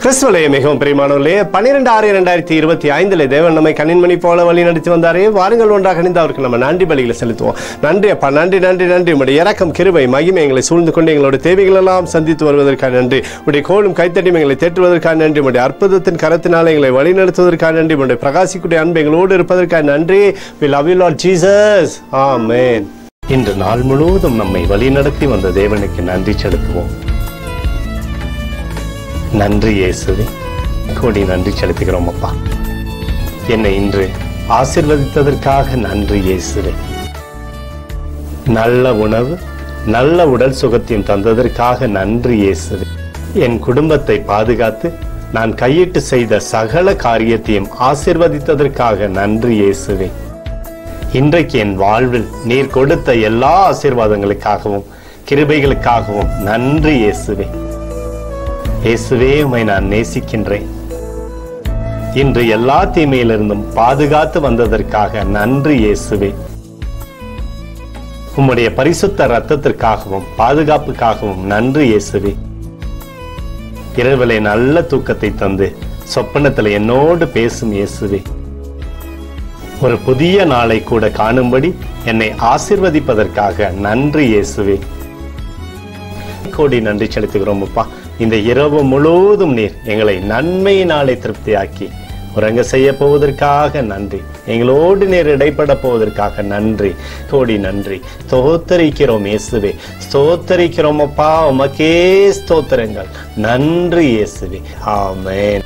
கிறிஸ்துவிலே மிகவும் பிரியமானவர்களே, 12/6/2025 தேவன் நம்மை கண்ணின்மணி போல வழி நடத்தி வந்தாரே. வாருங்கள் ஒன்றாக இணைந்து அவருக்கு நம்ம நன்றி பலிகளை செலுத்துவோம். நன்றி அப்பா, நன்றி நன்றி நன்றி. உடைய இரக்கம், கிருபை, மகிமை எங்களை சூழ்ந்து கொண்டு எங்களோட தேவைகள் எல்லாம் சந்தித்து வருவதற்காக நன்றி. உடைய கோலும் கைத்தட்டியும் எங்களை தேற்றுவதற்காக நன்றி. உடைய அற்புதத்தின் கரத்தினால் எங்களை வழி நடத்துவதற்காக நன்றி. உடைய பிரகாசிக்கூடிய அன்பு எங்களோடு இருப்பதற்காக நன்றி. We love you Lord Jesus. ஆமென். இன்று நாள் முழுவதும் நம்மை வழி நடத்தி வந்த தேவனுக்கு நன்றி செலுத்துவோம். நன்றி இயேசுவே, கோடி நன்றி செலுத்துகிறோம் அப்பா. என்னை இன்று ஆசீர்வதித்ததற்காக நன்றி இயேசுவே. நல்ல உணவு, நல்ல உடல் சுகத்தையும் தந்ததற்காக நன்றி இயேசுவே. என் குடும்பத்தை பாதுகாத்து நான் கையிட்டு செய்த சகல காரியத்தையும் ஆசீர்வதித்ததற்காக நன்றி இயேசுவே. இன்றைக்கு என் வாழ்வில் நீர் கொடுத்த எல்லா ஆசீர்வாதங்களுக்காகவும் கிருபைகளுக்காகவும் நன்றி இயேசுவே. இயேசுவே, உம்மை நான் நேசிக்கின்றேன். இன்று எல்லா தீமையிலிருந்தும் பாதுகாத்து வந்ததற்காக நன்றி இயேசுவே. உம்முடைய பரிசுத்த இரத்தத்திற்காகவும் பாதுகாப்புக்காகவும் நன்றி இயேசுவே. இரவிலே நல்ல தூக்கத்தை தந்து சொப்பனத்தில் என்னோடு பேசும் இயேசுவே. ஒரு புதிய நாளை கூட காணும்படி என்னை ஆசீர்வதிப்பதற்காக நன்றி இயேசுவே. கோடி நன்றி செலுத்துகிறோம் அப்பா. இந்த இரவு முழுவதும் நீர் எங்களை நன்மையினாலே திருப்தியாக்கி உறங்க செய்ய போவதற்காக நன்றி. எங்களோடு நீர் இடைப்பட போவதற்காக நன்றி. கோடி நன்றி. ஸ்தோத்தரிக்கிறோம் இயேசுவே, ஸ்தோத்தரிக்கிறோம் அப்பா. உமக்கே ஸ்தோத்திரங்கள். நன்றி இயேசுவே. ஆமென்.